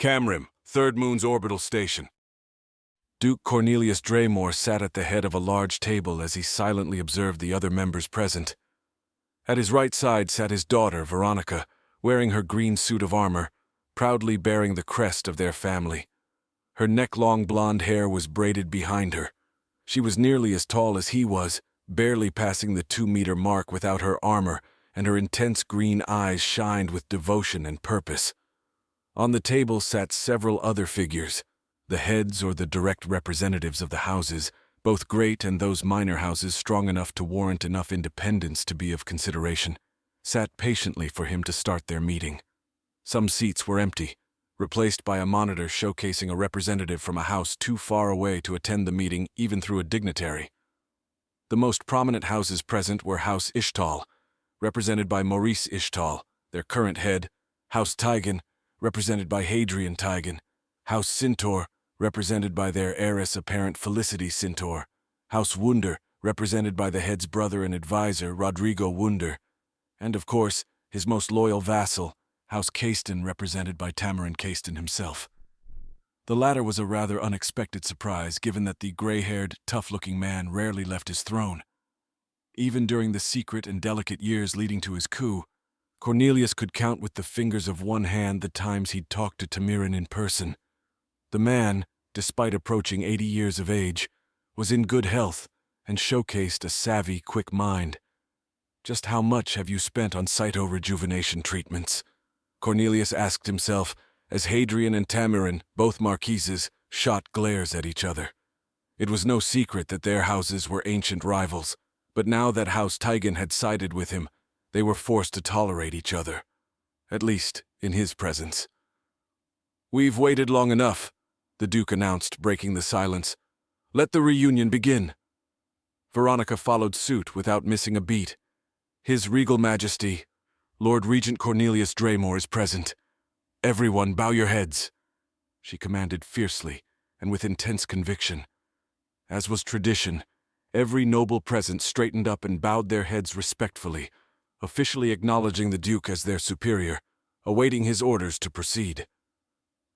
Camrim, Third Moon's orbital station. Duke Cornelius Draymore sat at the head of a large table as he silently observed the other members present. At his right side sat his daughter, Veronica, wearing her green suit of armor, proudly bearing the crest of their family. Her neck-long blonde hair was braided behind her. She was nearly as tall as he was, barely passing the 2-meter mark without her armor, and her intense green eyes shined with devotion and purpose. On the table sat several other figures, the heads or the direct representatives of the houses, both great and those minor houses strong enough to warrant enough independence to be of consideration, sat patiently for him to start their meeting. Some seats were empty, replaced by a monitor showcasing a representative from a house too far away to attend the meeting even through a dignitary. The most prominent houses present were House Ishtal, represented by Maurice Ishtal, their current head, House Tigan, represented by Hadrian Tigan, House Sintor, represented by their heiress apparent Felicity Sintor, House Wunder, represented by the head's brother and advisor, Rodrigo Wunder, and, of course, his most loyal vassal, House Caiston, represented by Tamarin Caiston himself. The latter was a rather unexpected surprise, given that the gray-haired, tough-looking man rarely left his throne. Even during the secret and delicate years leading to his coup, Cornelius could count with the fingers of one hand the times he'd talked to Tamirin in person. The man, despite approaching 80 years of age, was in good health and showcased a savvy, quick mind. "Just how much have you spent on cyto-rejuvenation treatments?" Cornelius asked himself, as Hadrian and Tamirin, both marquises, shot glares at each other. It was no secret that their houses were ancient rivals, but now that House Tigan had sided with him, they were forced to tolerate each other, at least in his presence. "We've waited long enough," the Duke announced, breaking the silence. "Let the reunion begin." Veronica followed suit without missing a beat. "His Regal Majesty, Lord Regent Cornelius Draymore is present. Everyone bow your heads," she commanded fiercely and with intense conviction. As was tradition, every noble present straightened up and bowed their heads respectfully, officially acknowledging the Duke as their superior, awaiting his orders to proceed.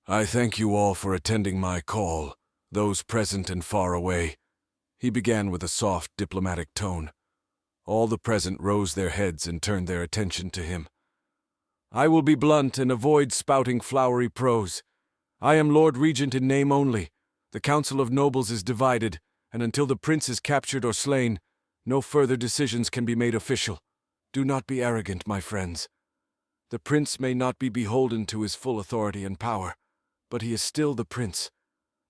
"I thank you all for attending my call, those present and far away," he began with a soft, diplomatic tone. All the present rose their heads and turned their attention to him. "I will be blunt and avoid spouting flowery prose. I am Lord Regent in name only. The Council of Nobles is divided, and until the prince is captured or slain, no further decisions can be made official. Do not be arrogant, my friends. The prince may not be beholden to his full authority and power, but he is still the prince.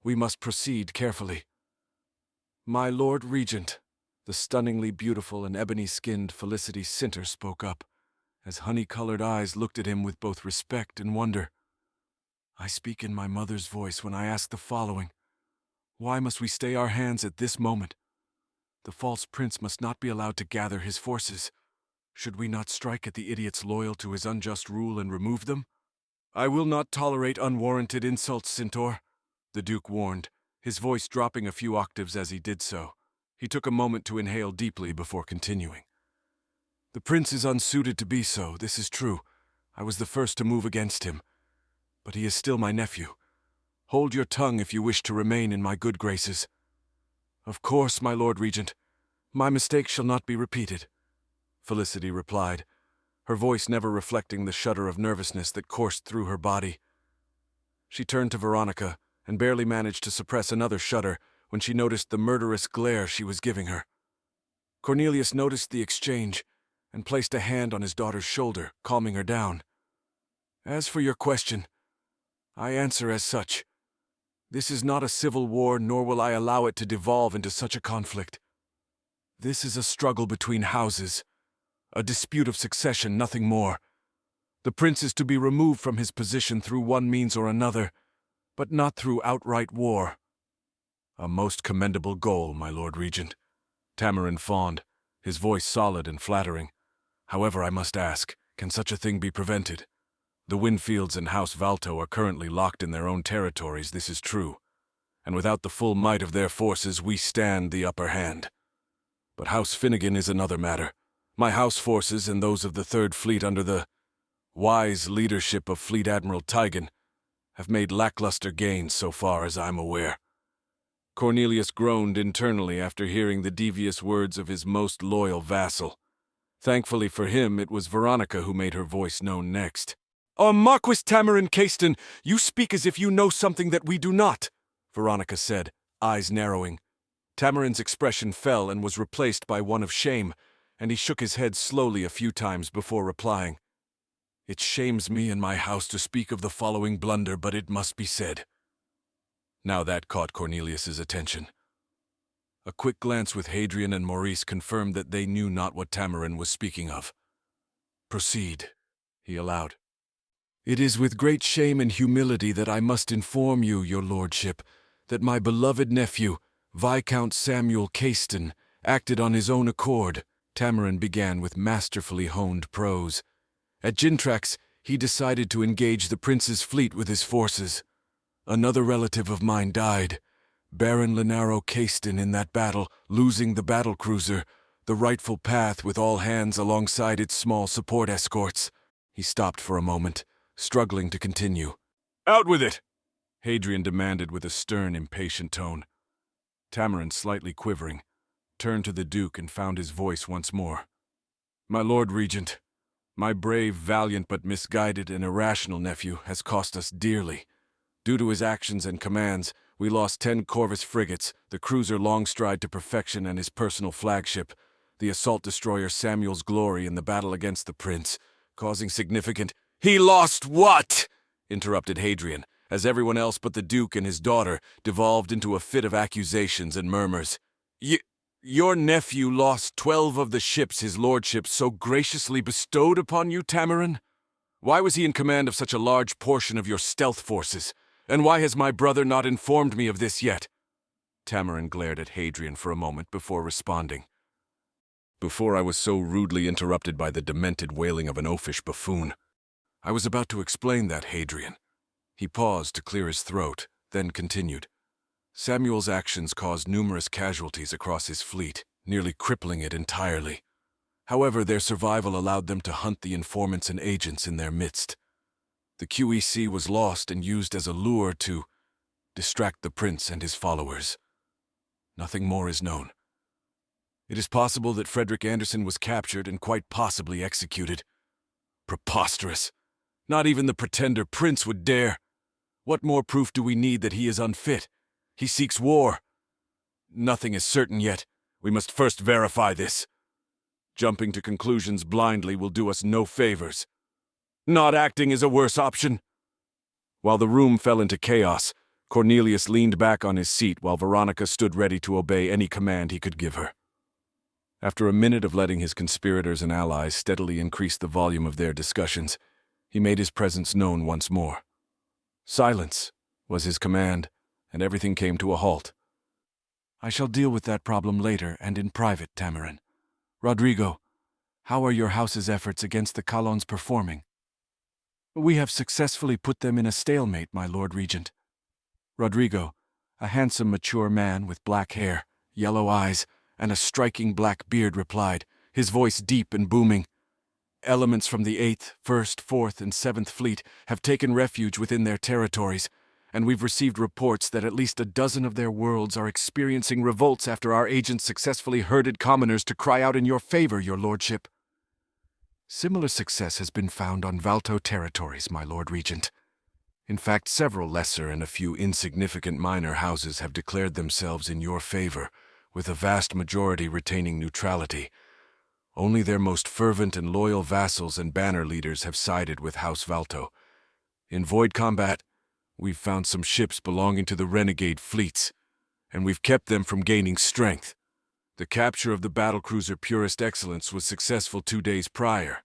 We must proceed carefully. My Lord Regent," the stunningly beautiful and ebony-skinned Felicity Sintor spoke up, as honey-colored eyes looked at him with both respect and wonder. "I speak in my mother's voice when I ask the following. Why must we stay our hands at this moment? The false prince must not be allowed to gather his forces. Should we not strike at the idiots loyal to his unjust rule and remove them?" "I will not tolerate unwarranted insults, Sintor," the Duke warned, his voice dropping a few octaves as he did so. He took a moment to inhale deeply before continuing. "The prince is unsuited to be so, this is true. I was the first to move against him. But he is still my nephew. Hold your tongue if you wish to remain in my good graces." "Of course, my Lord Regent. My mistake shall not be repeated," Felicity replied, her voice never reflecting the shudder of nervousness that coursed through her body. She turned to Veronica and barely managed to suppress another shudder when she noticed the murderous glare she was giving her. Cornelius noticed the exchange and placed a hand on his daughter's shoulder, calming her down. "As for your question, I answer as such. This is not a civil war, nor will I allow it to devolve into such a conflict. This is a struggle between houses, a dispute of succession, nothing more. The prince is to be removed from his position through one means or another, but not through outright war." "A most commendable goal, my Lord Regent," Tamarin fawned, his voice solid and flattering. "However, I must ask, can such a thing be prevented? The Winfields and House Valto are currently locked in their own territories, this is true, and without the full might of their forces we stand the upper hand. But House Finnegan is another matter. My house forces and those of the Third Fleet under the wise leadership of Fleet Admiral Tigan have made lackluster gains so far as I'm aware. Cornelius groaned internally after hearing the devious words of his most loyal vassal. Thankfully for him, it was Veronica who made her voice known next. Marquis Tamarin Caiston, you speak as if you know something that we do not," Veronica said, eyes narrowing. Tamarin's expression fell and was replaced by one of shame, and he shook his head slowly a few times before replying. "It shames me in my house to speak of the following blunder, but it must be said." Now that caught Cornelius's attention. A quick glance with Hadrian and Maurice confirmed that they knew not what Tamarin was speaking of. "Proceed," he allowed. "It is with great shame and humility that I must inform you, your lordship, that my beloved nephew, Viscount Samuel Caiston, acted on his own accord," Tamarin began with masterfully honed prose. "At Gintrax, he decided to engage the prince's fleet with his forces. Another relative of mine died, Baron Lenaro Caiston, in that battle, losing the battlecruiser, the rightful path with all hands alongside its small support escorts." He stopped for a moment, struggling to continue. "Out with it!" Hadrian demanded with a stern, impatient tone. Tamarin, slightly quivering, turned to the Duke and found his voice once more. "My Lord Regent, my brave, valiant, but misguided and irrational nephew has cost us dearly. Due to his actions and commands, we lost 10 Corvus frigates, the cruiser Longstride to perfection and his personal flagship, the assault destroyer Samuel's Glory in the battle against the prince, causing significant— "He lost what?" interrupted Hadrian, as everyone else but the Duke and his daughter devolved into a fit of accusations and murmurs. Your nephew lost 12 of the ships his lordship so graciously bestowed upon you, Tamarin? Why was he in command of such a large portion of your stealth forces? And why has my brother not informed me of this yet?" Tamarin glared at Hadrian for a moment before responding. "Before I was so rudely interrupted by the demented wailing of an oafish buffoon. I was about to explain that, Hadrian." He paused to clear his throat, then continued. "Samuel's actions caused numerous casualties across his fleet, nearly crippling it entirely. However, their survival allowed them to hunt the informants and agents in their midst. The QEC was lost and used as a lure to distract the prince and his followers. Nothing more is known. It is possible that Frederick Anderson was captured and quite possibly executed. Preposterous! Not even the pretender prince would dare. What more proof do we need that he is unfit? He seeks war. Nothing is certain yet. We must first verify this. Jumping to conclusions blindly will do us no favors. Not acting is a worse option." While the room fell into chaos, Cornelius leaned back on his seat while Veronica stood ready to obey any command he could give her. After a minute of letting his conspirators and allies steadily increase the volume of their discussions, he made his presence known once more. "Silence," was his command, and everything came to a halt. "I shall deal with that problem later and in private, Tamarin. Rodrigo, how are your house's efforts against the Colons performing?" "We have successfully put them in a stalemate, my Lord Regent." Rodrigo, a handsome, mature man with black hair, yellow eyes, and a striking black beard, replied, his voice deep and booming. "Elements from the 8th, 1st, 4th, and 7th Fleet have taken refuge within their territories, and we've received reports that at least a dozen of their worlds are experiencing revolts after our agents successfully herded commoners to cry out in your favor, your lordship." "Similar success has been found on Valto territories, my Lord Regent. In fact, several lesser and a few insignificant minor houses have declared themselves in your favor, with a vast majority retaining neutrality. Only their most fervent and loyal vassals and banner leaders have sided with House Valto. In void combat, we've found some ships belonging to the renegade fleets, and we've kept them from gaining strength. The capture of the battlecruiser Purest Excellence was successful 2 days prior.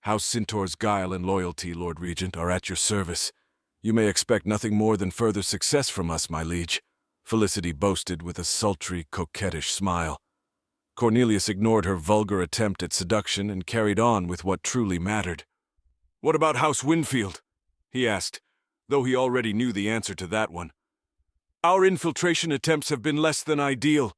House Centaur's guile and loyalty, Lord Regent, are at your service. You may expect nothing more than further success from us, my liege," Felicity boasted with a sultry, coquettish smile. Cornelius ignored her vulgar attempt at seduction and carried on with what truly mattered. "What about House Winfield?" he asked, though he already knew the answer to that one. "Our infiltration attempts have been less than ideal,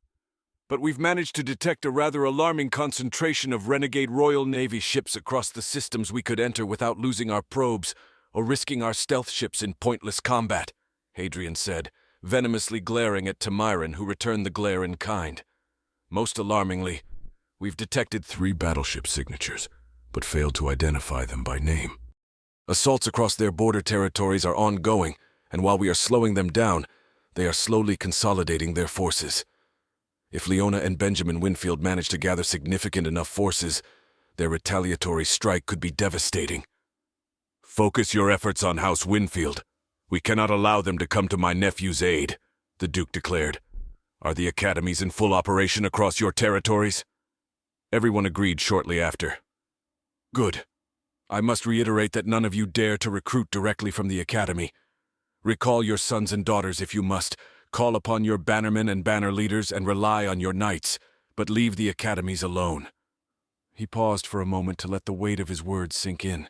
but we've managed to detect a rather alarming concentration of renegade Royal Navy ships across the systems we could enter without losing our probes or risking our stealth ships in pointless combat, Hadrian said, venomously glaring at Tamirin, who returned the glare in kind. Most alarmingly, we've detected 3 battleship signatures, but failed to identify them by name. Assaults across their border territories are ongoing, and while we are slowing them down, they are slowly consolidating their forces. If Leona and Benjamin Winfield manage to gather significant enough forces, their retaliatory strike could be devastating. Focus your efforts on House Winfield. We cannot allow them to come to my nephew's aid, the Duke declared. Are the academies in full operation across your territories? Everyone agreed shortly after. Good. I must reiterate that none of you dare to recruit directly from the academy. Recall your sons and daughters if you must, call upon your bannermen and banner leaders, and rely on your knights, but leave the academies alone. He paused for a moment to let the weight of his words sink in.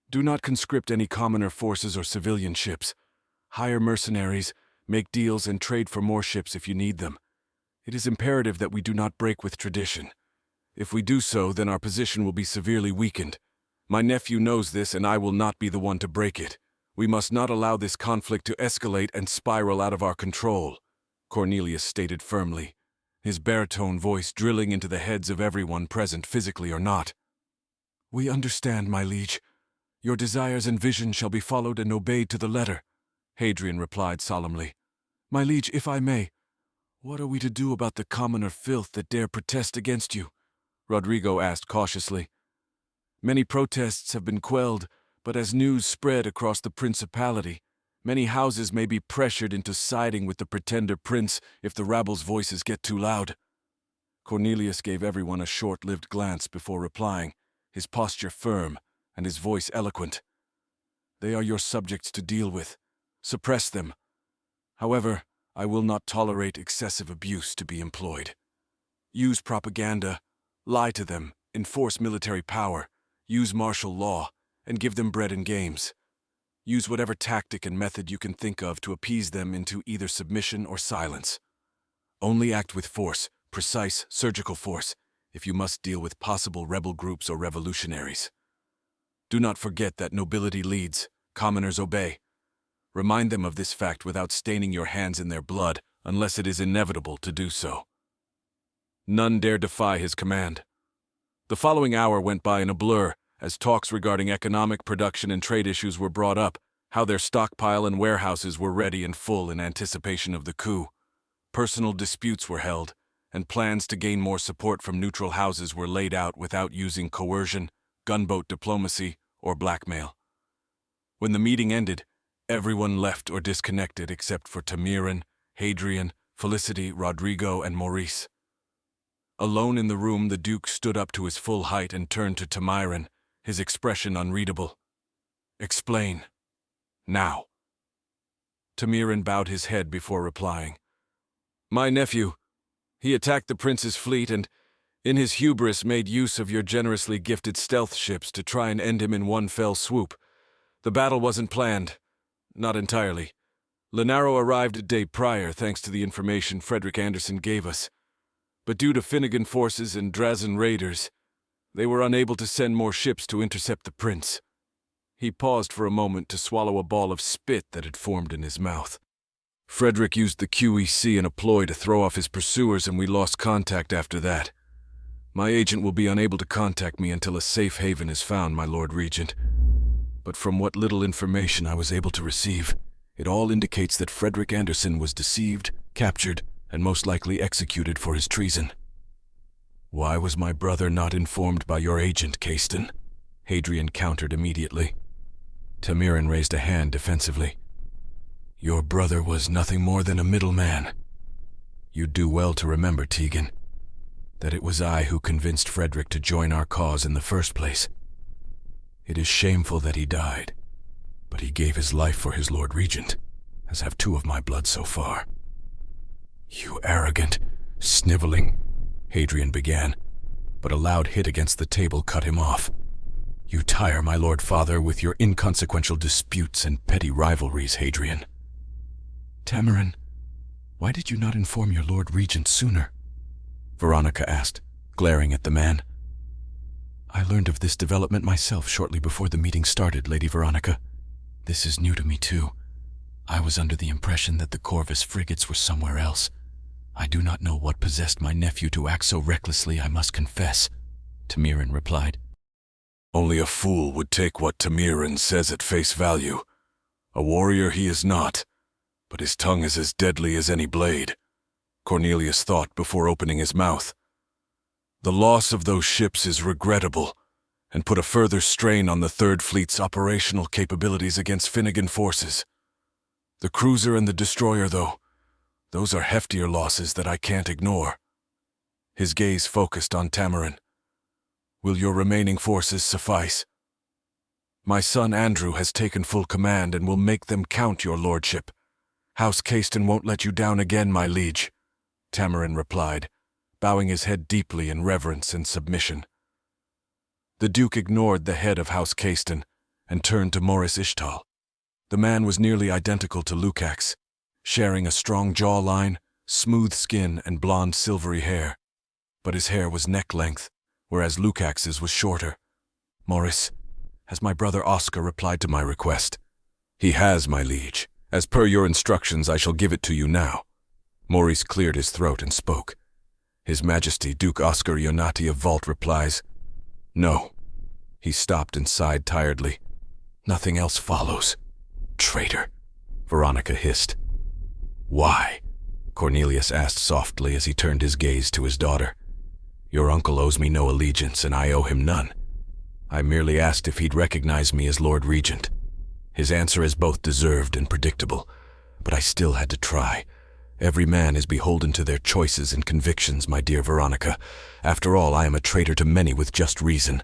Do not conscript any commoner forces or civilian ships. Hire mercenaries, make deals, and trade for more ships if you need them. It is imperative that we do not break with tradition. If we do so, then our position will be severely weakened. My nephew knows this, and I will not be the one to break it. We must not allow this conflict to escalate and spiral out of our control, Cornelius stated firmly, his baritone voice drilling into the heads of everyone present, physically or not. We understand, my liege. Your desires and vision shall be followed and obeyed to the letter, Hadrian replied solemnly. My liege, if I may, what are we to do about the commoner filth that dare protest against you? Rodrigo asked cautiously. Many protests have been quelled, but as news spread across the principality, many houses may be pressured into siding with the pretender prince if the rabble's voices get too loud. Cornelius gave everyone a short-lived glance before replying, his posture firm and his voice eloquent. They are your subjects to deal with. Suppress them. However, I will not tolerate excessive abuse to be employed. Use propaganda, lie to them, enforce military power, use martial law, and give them bread and games. Use whatever tactic and method you can think of to appease them into either submission or silence. Only act with force, precise, surgical force, if you must deal with possible rebel groups or revolutionaries. Do not forget that nobility leads, commoners obey. Remind them of this fact without staining your hands in their blood, unless it is inevitable to do so. None dare defy his command. The following hour went by in a blur, as talks regarding economic, production, and trade issues were brought up, how their stockpile and warehouses were ready and full in anticipation of the coup. Personal disputes were held, and plans to gain more support from neutral houses were laid out without using coercion, gunboat diplomacy, or blackmail. When the meeting ended, everyone left or disconnected except for Tamirin, Hadrian, Felicity, Rodrigo, and Maurice. Alone in the room, the Duke stood up to his full height and turned to Tamirin, his expression unreadable. Explain. Now. Tamirin bowed his head before replying. My nephew. He attacked the prince's fleet and, in his hubris, made use of your generously gifted stealth ships to try and end him in one fell swoop. The battle wasn't planned. Not entirely. Lenaro arrived a day prior thanks to the information Frederick Anderson gave us. But due to Finnegan forces and Drazen raiders, they were unable to send more ships to intercept the prince. He paused for a moment to swallow a ball of spit that had formed in his mouth. Frederick used the QEC in a ploy to throw off his pursuers, and we lost contact after that. My agent will be unable to contact me until a safe haven is found, my Lord Regent. But from what little information I was able to receive, it all indicates that Frederick Anderson was deceived, captured, and most likely executed for his treason. Why was my brother not informed by your agent, Caiston? Hadrian countered immediately. Tamirin raised a hand defensively. Your brother was nothing more than a middleman. You'd do well to remember, Tegan, that it was I who convinced Frederick to join our cause in the first place. It is shameful that he died, but he gave his life for his Lord Regent, as have 2 of my blood so far. You arrogant, sniveling, Hadrian began, but a loud hit against the table cut him off. You tire my Lord Father with your inconsequential disputes and petty rivalries, Hadrian. Tamirin, why did you not inform your Lord Regent sooner? Veronica asked, glaring at the man. I learned of this development myself shortly before the meeting started, Lady Veronica, This is new to me too. I was under the impression that the Corvus frigates were somewhere else. I do not know what possessed my nephew to act so recklessly, I must confess, Tamirin replied. Only a fool would take what Tamirin says at face value. A warrior he is not, but his tongue is as deadly as any blade, Cornelius thought before opening his mouth. The loss of those ships is regrettable, and put a further strain on the Third Fleet's operational capabilities against Finnegan forces. The cruiser and the destroyer, though, those are heftier losses that I can't ignore. His gaze focused on Tamirin. Will your remaining forces suffice? My son Andrew has taken full command and will make them count, your lordship. House Caiston won't let you down again, my liege, Tamirin replied, bowing his head deeply in reverence and submission. The Duke ignored the head of House Caiston and turned to Morris Ishtal. The man was nearly identical to Lukacs, sharing a strong jawline, smooth skin, and blonde silvery hair. But his hair was neck-length, whereas Lukacs's was shorter. Morris, has my brother Oscar replied to my request? He has, my liege. As per your instructions, I shall give it to you now. Maurice cleared his throat and spoke. His Majesty Duke Oscar Ionati of Vault replies, No. He stopped and sighed tiredly. Nothing else follows. Traitor, Veronica hissed. Why? Cornelius asked softly as he turned his gaze to his daughter. Your uncle owes me no allegiance, and I owe him none. I merely asked if he'd recognize me as Lord Regent. His answer is both deserved and predictable, but I still had to try. Every man is beholden to their choices and convictions, my dear Veronica. After all, I am a traitor to many with just reason.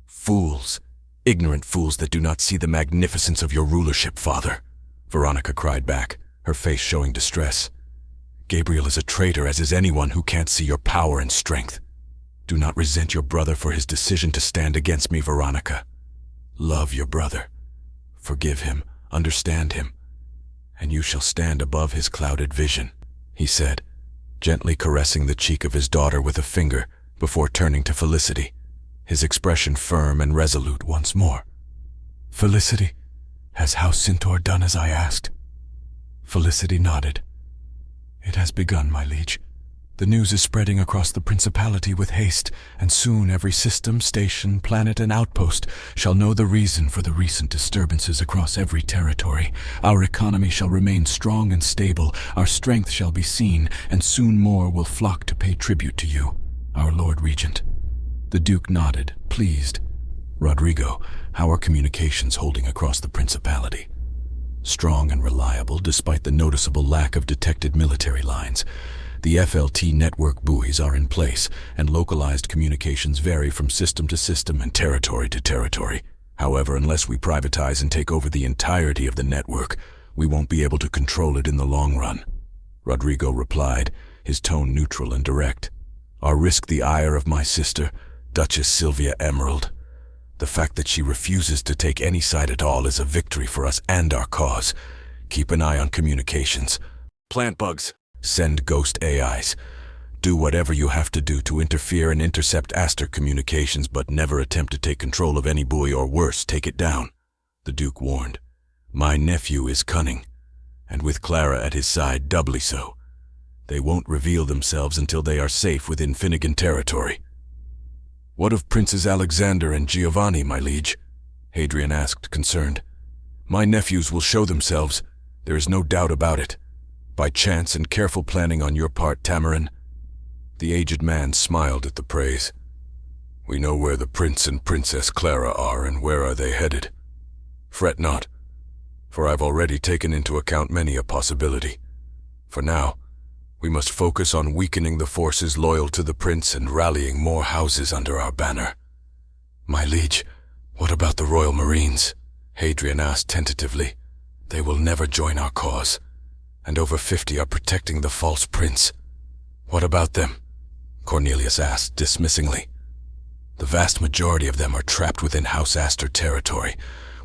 Fools, ignorant fools that do not see the magnificence of your rulership, father, Veronica cried back, her face showing distress. Gabriel is a traitor, as is anyone who can't see your power and strength. Do not resent your brother for his decision to stand against me, Veronica. Love your brother. Forgive him, understand him, and you shall stand above his clouded vision, he said, gently caressing the cheek of his daughter with a finger before turning to Felicity, his expression firm and resolute once more. Felicity, has House Centaur done as I asked? Felicity nodded. It has begun, my liege. The news is spreading across the Principality with haste, and soon every system, station, planet, and outpost shall know the reason for the recent disturbances across every territory. Our economy shall remain strong and stable, our strength shall be seen, and soon more will flock to pay tribute to you, our Lord Regent. The Duke nodded, pleased. Rodrigo, how are communications holding across the Principality? Strong and reliable despite the noticeable lack of detected military lines. The FLT network buoys are in place, and localized communications vary from system to system and territory to territory. However, unless we privatize and take over the entirety of the network, we won't be able to control it in the long run, Rodrigo replied, his tone neutral and direct. Or risk the ire of my sister, Duchess Sylvia Emerald. The fact that she refuses to take any side at all is a victory for us and our cause. Keep an eye on communications. Plant bugs. Send ghost AIs. Do whatever you have to do to interfere and intercept Aster communications, but never attempt to take control of any buoy, or worse, take it down, the Duke warned. My nephew is cunning, and with Clara at his side, doubly so. They won't reveal themselves until they are safe within Finnegan territory. What of Princes Alexander and Giovanni, my liege? Hadrian asked, concerned. My nephews will show themselves, there is no doubt about it. By chance and careful planning on your part, Tamirin. The aged man smiled at the praise. We know where the Prince and Princess Clara are, and where are they headed. Fret not, for I've already taken into account many a possibility. For now, we must focus on weakening the forces loyal to the Prince and rallying more houses under our banner. My liege, what about the Royal Marines? Hadrian asked tentatively. They will never join our cause, and over 50 are protecting the false prince. What about them? Cornelius asked dismissingly. The vast majority of them are trapped within House Aster territory,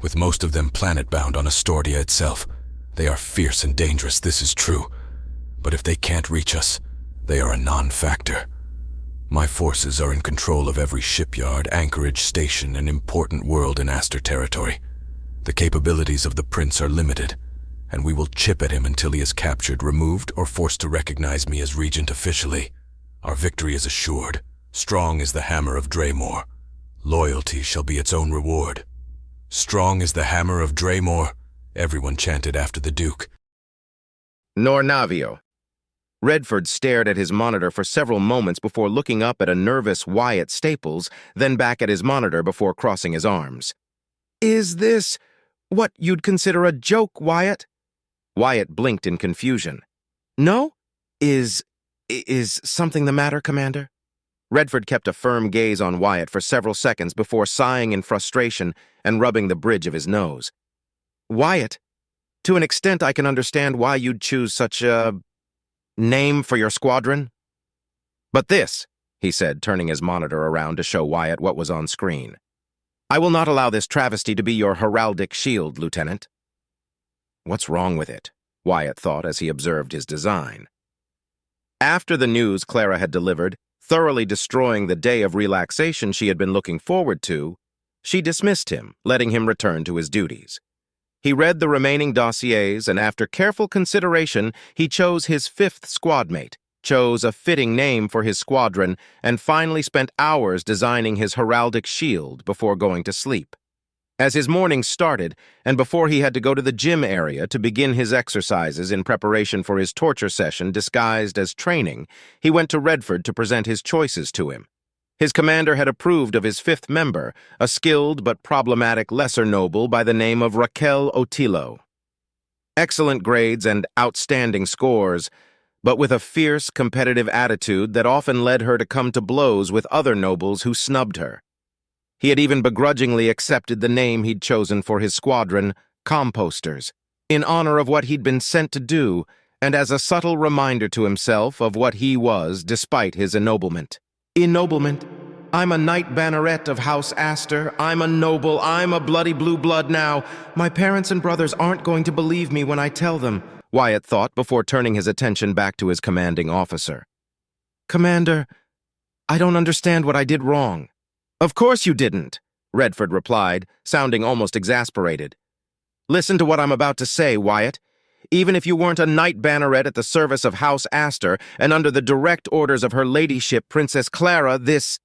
with most of them planet-bound on Astordia itself. They are fierce and dangerous, this is true. But if they can't reach us, they are a non-factor. My forces are in control of every shipyard, anchorage, station, and important world in Aster territory. The capabilities of the prince are limited, and we will chip at him until he is captured, removed, or forced to recognize me as regent officially. Our victory is assured. Strong is the hammer of Draymore. Loyalty shall be its own reward. Strong is the hammer of Draymore, everyone chanted after the Duke. Nornavio. Redford stared at his monitor for several moments before looking up at a nervous Wyatt Staples, then back at his monitor before crossing his arms. Is this what you'd consider a joke, Wyatt? Wyatt blinked in confusion. No? Is something the matter, Commander? Redford kept a firm gaze on Wyatt for several seconds before sighing in frustration and rubbing the bridge of his nose. Wyatt, to an extent I can understand why you'd choose such a name for your squadron. But this, he said, turning his monitor around to show Wyatt what was on screen. I will not allow this travesty to be your heraldic shield, Lieutenant. What's wrong with it? Wyatt thought as he observed his design. After the news Clara had delivered, thoroughly destroying the day of relaxation she had been looking forward to, she dismissed him, letting him return to his duties. He read the remaining dossiers, and after careful consideration, he chose his fifth squadmate, chose a fitting name for his squadron, and finally spent hours designing his heraldic shield before going to sleep. As his morning started, and before he had to go to the gym area to begin his exercises in preparation for his torture session disguised as training, he went to Redford to present his choices to him. His commander had approved of his fifth member, a skilled but problematic lesser noble by the name of Raquel Otillo. Excellent grades and outstanding scores, but with a fierce, competitive attitude that often led her to come to blows with other nobles who snubbed her. He had even begrudgingly accepted the name he'd chosen for his squadron, Composters, in honor of what he'd been sent to do, and as a subtle reminder to himself of what he was despite his ennoblement. Ennoblement? I'm a knight banneret of House Astor. I'm a noble. I'm a bloody blue blood now. My parents and brothers aren't going to believe me when I tell them, Wyatt thought before turning his attention back to his commanding officer. Commander, I don't understand what I did wrong. Of course you didn't, Redford replied, sounding almost exasperated. Listen to what I'm about to say, Wyatt. Even if you weren't a knight banneret at the service of House Astor and under the direct orders of her ladyship, Princess Clara, this,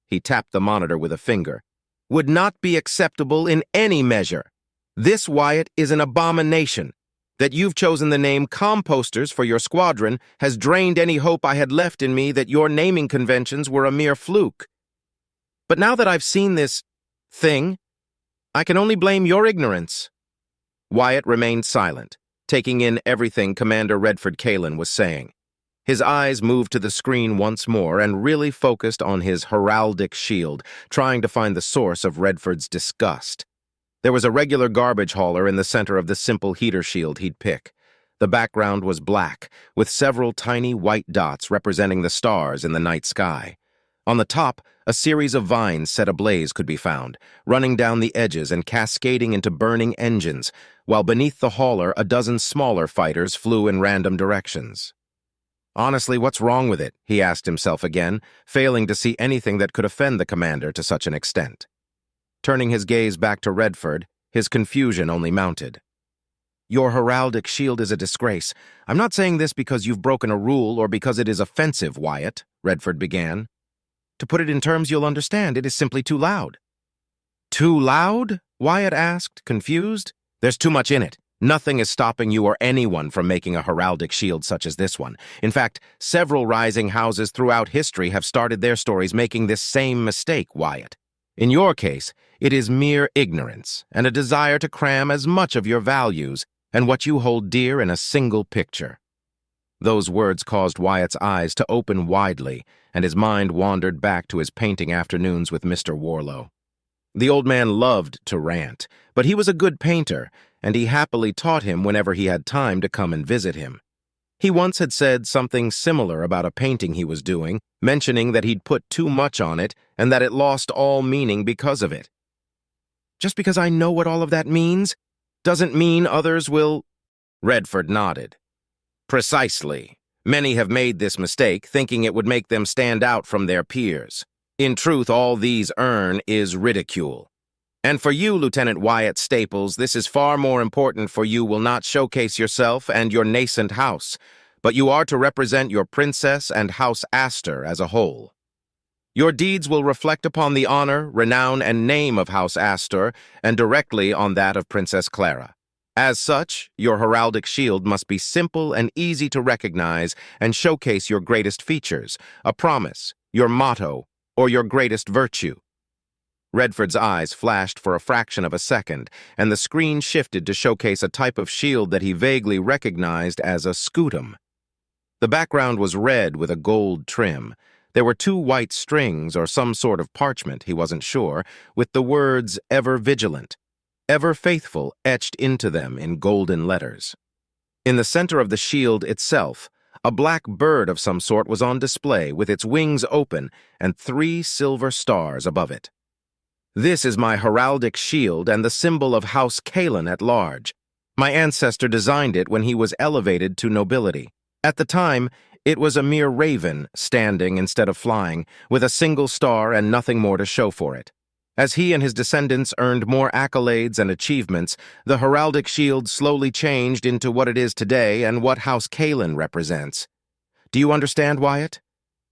he tapped the monitor with a finger, would not be acceptable in any measure. This, Wyatt, is an abomination. That you've chosen the name Composters for your squadron has drained any hope I had left in me that your naming conventions were a mere fluke. But now that I've seen this thing, I can only blame your ignorance. Wyatt remained silent, taking in everything Commander Redford Kalin was saying. His eyes moved to the screen once more and really focused on his heraldic shield, trying to find the source of Redford's disgust. There was a regular garbage hauler in the center of the simple heater shield he'd pick. The background was black, with several tiny white dots representing the stars in the night sky. On the top, a series of vines set ablaze could be found, running down the edges and cascading into burning engines, while beneath the hauler a dozen smaller fighters flew in random directions. Honestly, what's wrong with it? He asked himself again, failing to see anything that could offend the commander to such an extent. Turning his gaze back to Redford, his confusion only mounted. Your heraldic shield is a disgrace. I'm not saying this because you've broken a rule or because it is offensive, Wyatt, Redford began. To put it in terms you'll understand, it is simply too loud. Too loud? Wyatt asked, confused. There's too much in it. Nothing is stopping you or anyone from making a heraldic shield such as this one. In fact, several rising houses throughout history have started their stories making this same mistake, Wyatt. In your case, it is mere ignorance and a desire to cram as much of your values and what you hold dear in a single picture. Those words caused Wyatt's eyes to open widely, and his mind wandered back to his painting afternoons with Mr. Warlow. The old man loved to rant, but he was a good painter, and he happily taught him whenever he had time to come and visit him. He once had said something similar about a painting he was doing, mentioning that he'd put too much on it and that it lost all meaning because of it. Just because I know what all of that means doesn't mean others will... Redford nodded. Precisely. Many have made this mistake, thinking it would make them stand out from their peers. In truth, all these earn is ridicule. And for you, Lieutenant Wyatt Staples, this is far more important, for you will not showcase yourself and your nascent house, but you are to represent your princess and House Astor as a whole. Your deeds will reflect upon the honor, renown, and name of House Astor, and directly on that of Princess Clara. As such, your heraldic shield must be simple and easy to recognize and showcase your greatest features, a promise, your motto, or your greatest virtue. Redford's eyes flashed for a fraction of a second, and the screen shifted to showcase a type of shield that he vaguely recognized as a scutum. The background was red with a gold trim. There were 2 white strings or some sort of parchment, he wasn't sure, with the words "Ever Vigilant," "Ever Faithful" etched into them in golden letters. In the center of the shield itself, a black bird of some sort was on display with its wings open and 3 silver stars above it. "This is my heraldic shield and the symbol of House Kalen at large. My ancestor designed it when he was elevated to nobility. At the time, it was a mere raven, standing instead of flying, with a single star and nothing more to show for it. As he and his descendants earned more accolades and achievements, the heraldic shield slowly changed into what it is today and what House Kalen represents. Do you understand, Wyatt?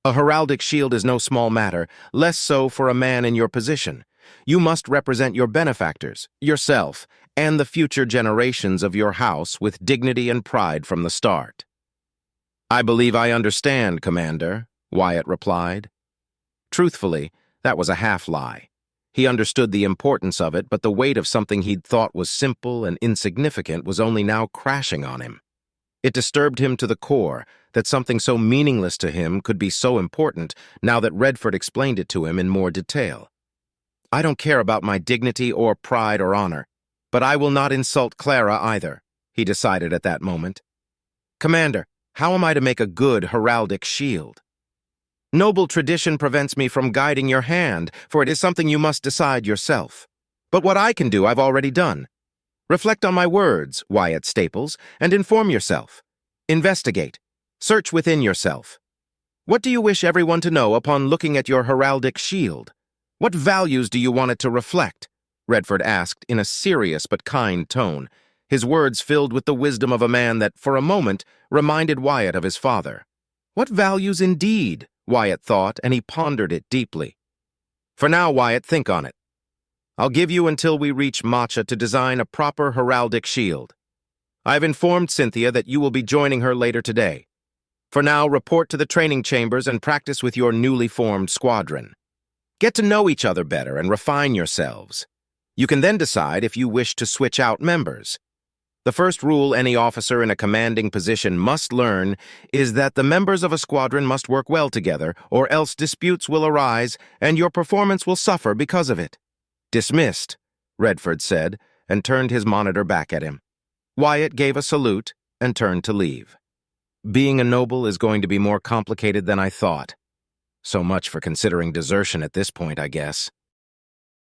A heraldic shield is no small matter, less so for a man in your position. You must represent your benefactors, yourself, and the future generations of your house with dignity and pride from the start." "I believe I understand, Commander," Wyatt replied. Truthfully, that was a half-lie. He understood the importance of it, but the weight of something he'd thought was simple and insignificant was only now crashing on him. It disturbed him to the core that something so meaningless to him could be so important now that Redford explained it to him in more detail. "I don't care about my dignity or pride or honor, but I will not insult Clara either," he decided at that moment. "Commander, how am I to make a good heraldic shield?" "Noble tradition prevents me from guiding your hand, for it is something you must decide yourself. But what I can do, I've already done. Reflect on my words, Wyatt Staples, and inform yourself. Investigate. Search within yourself. What do you wish everyone to know upon looking at your heraldic shield? What values do you want it to reflect?" Redford asked in a serious but kind tone, his words filled with the wisdom of a man that, for a moment, reminded Wyatt of his father. What values indeed, Wyatt thought, and he pondered it deeply. "For now, Wyatt, think on it. I'll give you until we reach Matcha to design a proper heraldic shield. I've informed Cynthia that you will be joining her later today. For now, report to the training chambers and practice with your newly formed squadron. Get to know each other better and refine yourselves. You can then decide if you wish to switch out members. The first rule any officer in a commanding position must learn is that the members of a squadron must work well together, or else disputes will arise and your performance will suffer because of it." "Dismissed," Redford said, and turned his monitor back at him. Wyatt gave a salute and turned to leave. "Being a noble is going to be more complicated than I thought. So much for considering desertion at this point, I guess."